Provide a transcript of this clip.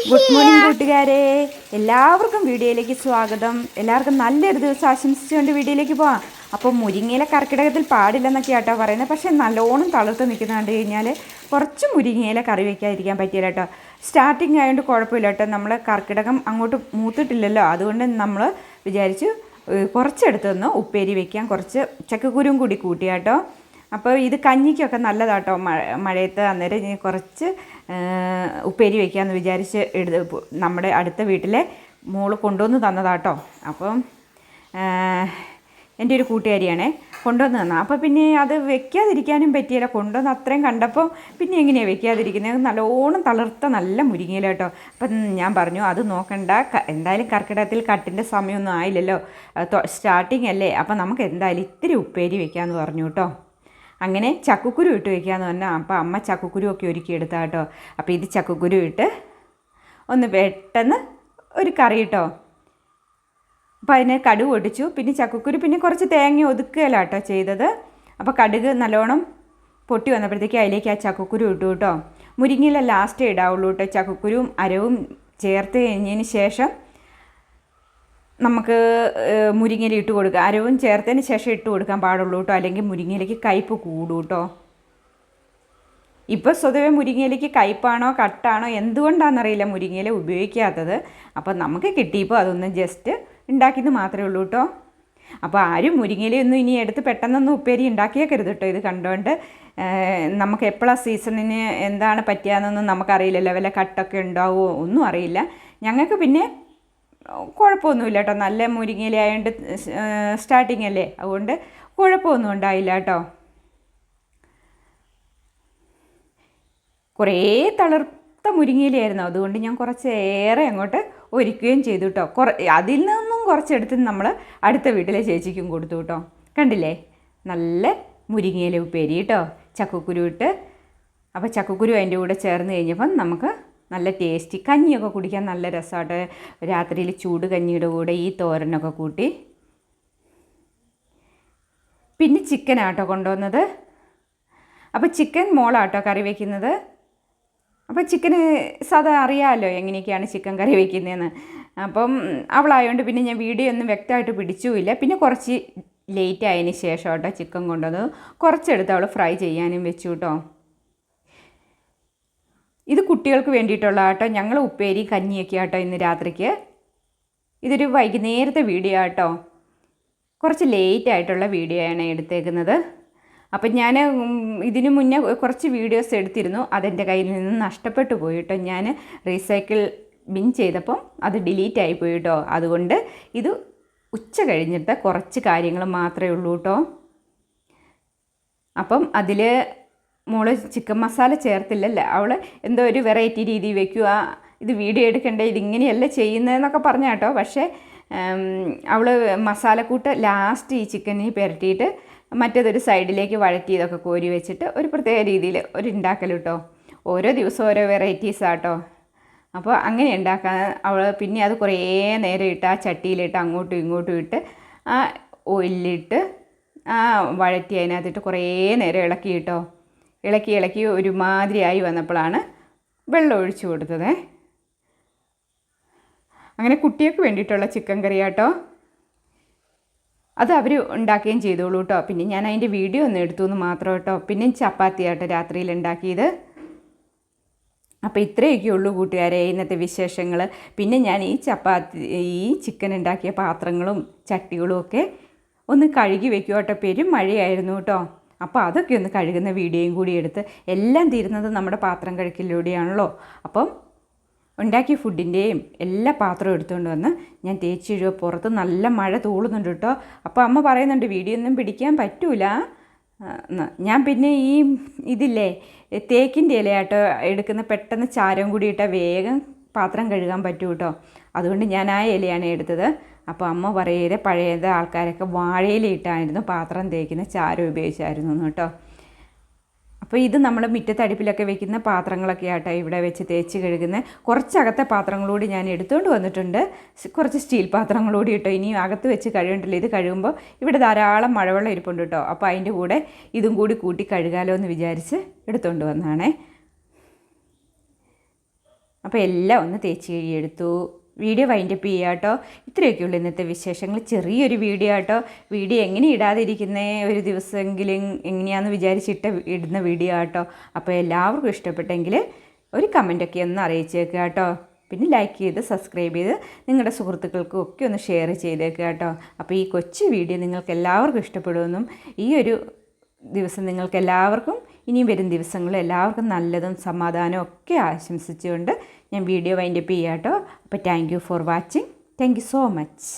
Good morning കൂട്ടുകാരെ, എല്ലാവർക്കും വീഡിയോയിലേക്ക് സ്വാഗതം. എല്ലാവർക്കും നല്ലൊരു ദിവസം ആശംസിച്ചുകൊണ്ട് വീഡിയോയിലേക്ക് പോവാം. അപ്പോൾ മുരിങ്ങയില കർക്കിടകത്തിൽ പാടില്ലെന്നൊക്കെ ആട്ടോ പറയുന്നത്. പക്ഷേ നല്ലോണം തളർത്ത് നിൽക്കുന്ന കണ്ടു കഴിഞ്ഞാൽ കുറച്ച് മുരിങ്ങയില കറി വയ്ക്കാതിരിക്കാൻ പറ്റില്ല കേട്ടോ. സ്റ്റാർട്ടിങ് ആയതുകൊണ്ട് കുഴപ്പമില്ല കേട്ടോ. നമ്മൾ കർക്കിടകം അങ്ങോട്ട് മൂത്തിട്ടില്ലല്ലോ, അതുകൊണ്ട് നമ്മൾ വിചാരിച്ചു കുറച്ചെടുത്ത് നിന്ന് ഉപ്പേരി വയ്ക്കാം. കുറച്ച് ചക്കക്കുരും കൂടി കൂട്ടിയാട്ടോ. അപ്പോൾ ഇത് കഞ്ഞിക്കൊക്കെ നല്ലതാട്ടോ. മഴയത്ത് അന്നേരം കുറച്ച് ഉപ്പേരി വയ്ക്കാമെന്ന് വിചാരിച്ച് നമ്മുടെ അടുത്ത വീട്ടിലെ മോള് കൊണ്ടുവന്ന് തന്നതാട്ടോ. അപ്പം എൻ്റെ ഒരു കൂട്ടുകാരിയാണേ കൊണ്ടുവന്ന് തന്നത്. അപ്പോൾ പിന്നെ അത് വെക്കാതിരിക്കാനും പറ്റിയില്ല. കൊണ്ടുവന്ന് അത്രയും കണ്ടപ്പോൾ പിന്നെ എങ്ങനെയാണ് വെക്കാതിരിക്കുന്നത്? നല്ലോണം തളിർത്ത നല്ല മുരിങ്ങയില കേട്ടോ. അപ്പം ഞാൻ പറഞ്ഞു അത് നോക്കണ്ട, എന്തായാലും കർക്കിടകത്തിൽ കട്ടിൻ്റെ സമയമൊന്നും ആയില്ലല്ലോ, സ്റ്റാർട്ടിങ് അല്ലേ, അപ്പം നമുക്ക് എന്തായാലും ഇത്തിരി ഉപ്പേരി വെക്കാമെന്ന് പറഞ്ഞു കേട്ടോ. അങ്ങനെ ചക്കക്കുരു ഇട്ട് വയ്ക്കാമെന്ന് പറഞ്ഞാൽ അപ്പോൾ അമ്മ ചക്കക്കുരു ഒക്കെ ഒരുക്കിയെടുത്താൽ കേട്ടോ. അപ്പോൾ ഇത് ചക്കക്കുരു ഇട്ട് ഒന്ന് പെട്ടെന്ന് ഒരു കറി കേട്ടോ. അപ്പോൾ അതിന് കടുക് പൊട്ടിച്ചു, പിന്നെ ചക്കക്കുരു, പിന്നെ കുറച്ച് തേങ്ങ ഒതുക്കുകയല്ല കേട്ടോ ചെയ്തത്. അപ്പോൾ കടുക് നല്ലോണം പൊട്ടി വന്നപ്പോഴത്തേക്ക് അതിലേക്ക് ആ ചക്കക്കുരു ഇട്ടു കേട്ടോ. മുരിങ്ങയില ലാസ്റ്റേ ഇടാവുള്ളൂ കേട്ടോ. ചക്കക്കുരുവും അരവും ചേർത്ത് കഴിഞ്ഞതിന് ശേഷം നമുക്ക് മുരിങ്ങയില ഇട്ട് കൊടുക്കുക. അരവും ചേർത്തതിന് ശേഷം ഇട്ട് കൊടുക്കാൻ പാടുള്ളൂ കേട്ടോ, അല്ലെങ്കിൽ മുരിങ്ങയിലേക്ക് കയ്പ്പ് കൂടും കേട്ടോ. ഇപ്പോൾ സ്വതവേ മുരിങ്ങയിലേക്ക് കയ്പ്പാണോ കട്ടാണോ എന്തുകൊണ്ടാണെന്നറിയില്ല മുരിങ്ങയില ഉപയോഗിക്കാത്തത്. അപ്പോൾ നമുക്ക് കിട്ടിയപ്പോൾ അതൊന്ന് ജസ്റ്റ് ഉണ്ടാക്കിയത് മാത്രമേ ഉള്ളൂ കേട്ടോ. അപ്പോൾ ആരും മുരിങ്ങയിലയൊന്നും ഇനി എടുത്ത് പെട്ടെന്നൊന്നും ഉപ്പേരി ഉണ്ടാക്കിയേക്കരുത് കേട്ടോ. ഇത് കണ്ടുകൊണ്ട് നമുക്ക് എപ്പോഴാണ് സീസണിന് എന്താണ് പറ്റിയാന്നൊന്നും നമുക്കറിയില്ലല്ലോ. വല്ല കട്ടൊക്കെ ഉണ്ടാവുമോ ഒന്നും അറിയില്ല. ഞങ്ങൾക്ക് പിന്നെ കുഴപ്പമൊന്നുമില്ല കേട്ടോ. നല്ല മുരിങ്ങയില ആയതുകൊണ്ട് സ്റ്റാർട്ടിങ് അല്ലേ, അതുകൊണ്ട് കുഴപ്പമൊന്നും ഉണ്ടായില്ല കേട്ടോ. കുറേ തളിർത്ത മുരിങ്ങയിലായിരുന്നു, അതുകൊണ്ട് ഞാൻ കുറച്ചേറെ അങ്ങോട്ട് ഒരുക്കുകയും ചെയ്തു കേട്ടോ. അതിൽ നിന്നും കുറച്ചെടുത്ത് നമ്മൾ അടുത്ത വീട്ടിലെ ചേച്ചിക്കും കൊടുത്തു കേട്ടോ. കണ്ടില്ലേ, നല്ല മുരിങ്ങയില ഉപ്പേരി കേട്ടോ, ചക്കക്കുരു ഇട്ട്. അപ്പോൾ ചക്കക്കുരു അതിൻ്റെ കൂടെ ചേർന്ന് കഴിഞ്ഞപ്പം നമുക്ക് നല്ല ടേസ്റ്റി കഞ്ഞിയൊക്കെ കുടിക്കാൻ നല്ല രസമായിട്ട്. രാത്രിയിൽ ചൂട് കഞ്ഞിയുടെ കൂടെ ഈ തോരനൊക്കെ കൂട്ടി. പിന്നെ ചിക്കനാട്ടോ കൊണ്ടുവന്നത്. അപ്പോൾ ചിക്കൻ മോളാട്ടോ കറി വയ്ക്കുന്നത്. അപ്പോൾ ചിക്കന് സാധാ അറിയാമല്ലോ എങ്ങനെയൊക്കെയാണ് ചിക്കൻ കറി വയ്ക്കുന്നതെന്ന്. അപ്പം അവളായതുകൊണ്ട് പിന്നെ ഞാൻ വീഡിയോ ഒന്നും വ്യക്തമായിട്ട് പിടിച്ചുമില്ല. പിന്നെ കുറച്ച് ലേറ്റ് ആയതിന് ശേഷം കേട്ടോ ചിക്കൻ കൊണ്ടുവന്നത്. കുറച്ചെടുത്ത് അവൾ ഫ്രൈ ചെയ്യാനും വെച്ചു കേട്ടോ. ഇത് കുട്ടികൾക്ക് വേണ്ടിയിട്ടുള്ള കേട്ടോ. ഞങ്ങൾ ഉപ്പേരി കഞ്ഞിയൊക്കെ ആട്ടോ ഇന്ന് രാത്രിക്ക്. ഇതൊരു വൈകുന്നേരത്തെ വീഡിയോ ആട്ടോ, കുറച്ച് ലേറ്റ് ആയിട്ടുള്ള വീഡിയോ ആണ് എടുത്തേക്കുന്നത്. അപ്പം ഞാൻ ഇതിനു മുന്നേ കുറച്ച് വീഡിയോസ് എടുത്തിരുന്നു, അതെൻ്റെ കയ്യിൽ നിന്ന് നഷ്ടപ്പെട്ടു പോയി കേട്ടോ. ഞാൻ റീസൈക്കിൾ ബിൻ ചെയ്തപ്പം അത് ഡിലീറ്റ് ആയിപ്പോയി കേട്ടോ. അതുകൊണ്ട് ഇത് ഉച്ച കഴിഞ്ഞിട്ട് കുറച്ച് കാര്യങ്ങൾ മാത്രമേ ഉള്ളൂ കേട്ടോ. അപ്പം അതിൽ മോള് ചിക്കൻ മസാല ചേർത്തില്ലല്ലോ, അവൾ എന്തോ ഒരു വെറൈറ്റി രീതി വയ്ക്കുക, ഇത് വീഡിയോ എടുക്കണ്ടേ, ഇതിങ്ങനെയല്ല ചെയ്യുന്നതെന്നൊക്കെ പറഞ്ഞ കേട്ടോ. പക്ഷേ അവൾ മസാലക്കൂട്ട് ലാസ്റ്റ് ഈ ചിക്കനിൽ പുരട്ടിയിട്ട് മറ്റേതൊരു സൈഡിലേക്ക് വഴറ്റി ഇതൊക്കെ കോരി വെച്ചിട്ട് ഒരു പ്രത്യേക രീതിയിൽ ഒരു ഉണ്ടാക്കൽ കേട്ടോ. ഓരോ ദിവസവും ഓരോ വെറൈറ്റീസാട്ടോ. അപ്പോൾ അങ്ങനെ ഉണ്ടാക്കാൻ അവൾ പിന്നെ അത് കുറേ നേരം ഇട്ട് ആ ചട്ടിയിലിട്ട് അങ്ങോട്ടും ഇങ്ങോട്ടും ഇട്ട് ആ ഓയിലിട്ട് ആ വഴറ്റി അതിനകത്തിട്ട് കുറേ നേരം ഇളക്കി കേട്ടോ. ഇളക്കി ഒരുമാതിരിയായി വന്നപ്പോഴാണ് വെള്ളം ഒഴിച്ചു കൊടുത്തത്. അങ്ങനെ കുട്ടികൾക്ക് വേണ്ടിയിട്ടുള്ള ചിക്കൻ കറി കേട്ടോ. അത് അവർ ഉണ്ടാക്കുകയും ചെയ്തോളൂ കേട്ടോ. പിന്നെ ഞാൻ അതിൻ്റെ വീഡിയോ ഒന്ന് എടുത്തു എന്ന് മാത്രം കേട്ടോ. പിന്നെ ചപ്പാത്തി ആട്ടോ രാത്രിയിൽ ഉണ്ടാക്കിയത്. അപ്പോൾ ഇത്രയൊക്കെ ഉള്ളൂ കൂട്ടുകാരെ ഇന്നത്തെ വിശേഷങ്ങൾ. പിന്നെ ഞാൻ ഈ ചിക്കൻ ഉണ്ടാക്കിയ പാത്രങ്ങളും ചട്ടികളും ഒക്കെ ഒന്ന് കഴുകി വെക്കുക കേട്ടോ. പെരും മഴയായിരുന്നു കേട്ടോ. അപ്പോൾ അതൊക്കെ ഒന്ന് കഴുകുന്ന വീഡിയോയും കൂടി എടുത്ത്, എല്ലാം തീരുന്നത് നമ്മുടെ പാത്രം കഴുകലിലൂടെയാണല്ലോ. അപ്പം ഉണ്ടാക്കിയ ഫുഡിൻ്റെയും എല്ലാ പാത്രവും എടുത്തുകൊണ്ട് വന്ന് ഞാൻ തേച്ച് കഴുകുക. പുറത്ത് നല്ല മഴ തൂളുന്നുണ്ട് കേട്ടോ. അപ്പോൾ അമ്മ പറയുന്നുണ്ട് വീഡിയോ ഒന്നും പിടിക്കാൻ പറ്റൂല. ഞാൻ പിന്നെ ഇതില്ലേ തേക്കിൻ്റെ ഇലയാട്ടോ എടുക്കുന്ന, പെട്ടെന്ന് ചാരം കൂടി ഇട്ടാൽ വേഗം പാത്രം കഴുകാൻ പറ്റൂ കേട്ടോ. അതുകൊണ്ട് ഞാൻ ആ ഇലയാണ് എടുത്തത്. അപ്പോൾ അമ്മ പറയത് പഴയത് ആൾക്കാരൊക്കെ വാഴയിലിട്ടായിരുന്നു പാത്രം തേക്കുന്ന, ചാരം ഉപയോഗിച്ചായിരുന്നു കേട്ടോ. അപ്പോൾ ഇത് നമ്മൾ മുറ്റത്തടുപ്പിലൊക്കെ വെക്കുന്ന പാത്രങ്ങളൊക്കെ ആട്ടോ ഇവിടെ വെച്ച് തേച്ച് കഴുകുന്നത്. കുറച്ചകത്തെ പാത്രങ്ങളൂടി ഞാൻ എടുത്തുകൊണ്ട് വന്നിട്ടുണ്ട്, കുറച്ച് സ്റ്റീൽ പാത്രങ്ങളൂടി കേട്ടോ. ഇനിയും അകത്ത് വെച്ച് കഴുകണ്ടല്ലോ. ഇത് കഴുകുമ്പോൾ ഇവിടെ ധാരാളം മഴവെള്ളം ഇരിപ്പുണ്ട് കേട്ടോ. അപ്പോൾ അതിൻ്റെ കൂടെ ഇതും കൂടി കൂട്ടി കഴുകാലോ എന്ന് വിചാരിച്ച് എടുത്തുകൊണ്ട് വന്നതാണേ. അപ്പോൾ എല്ലാം ഒന്ന് തേച്ച് കഴുകിയെടുത്തു. വീഡിയോ വൈൻഡപ്പ് ചെയ്യുക കേട്ടോ. ഇത്രയൊക്കെയുള്ളൂ ഇന്നത്തെ വിശേഷങ്ങൾ. ചെറിയൊരു വീഡിയോ കേട്ടോ. വീഡിയോ എങ്ങനെ ഇടാതിരിക്കുന്നേ, ഒരു ദിവസമെങ്കിലും എങ്ങനെയാണെന്ന് വിചാരിച്ചിട്ട് ഇടുന്ന വീഡിയോ കേട്ടോ. അപ്പോൾ എല്ലാവർക്കും ഇഷ്ടപ്പെട്ടെങ്കിൽ ഒരു കമൻറ്റൊക്കെ ഒന്ന് അറിയിച്ചേക്കുക കേട്ടോ. പിന്നെ ലൈക്ക് ചെയ്ത് സബ്സ്ക്രൈബ് ചെയ്ത് നിങ്ങളുടെ സുഹൃത്തുക്കൾക്കും ഒക്കെ ഒന്ന് ഷെയർ ചെയ്തേക്കുക കേട്ടോ. അപ്പോൾ ഈ കൊച്ചു വീഡിയോ നിങ്ങൾക്ക് എല്ലാവർക്കും ഇഷ്ടപ്പെടുമെന്നും ഈ ഒരു ദിവസം നിങ്ങൾക്ക് എല്ലാവർക്കും ഇനിയും വരും ദിവസങ്ങളിൽ എല്ലാവർക്കും നല്ലതും സമാധാനവും ഒക്കെ ആശംസിച്ചുകൊണ്ട് ഞാൻ വീഡിയോ വൈൻഡപ്പ് ചെയ്യാം കേട്ടോ. അപ്പോൾ thank you for watching. Thank you so much.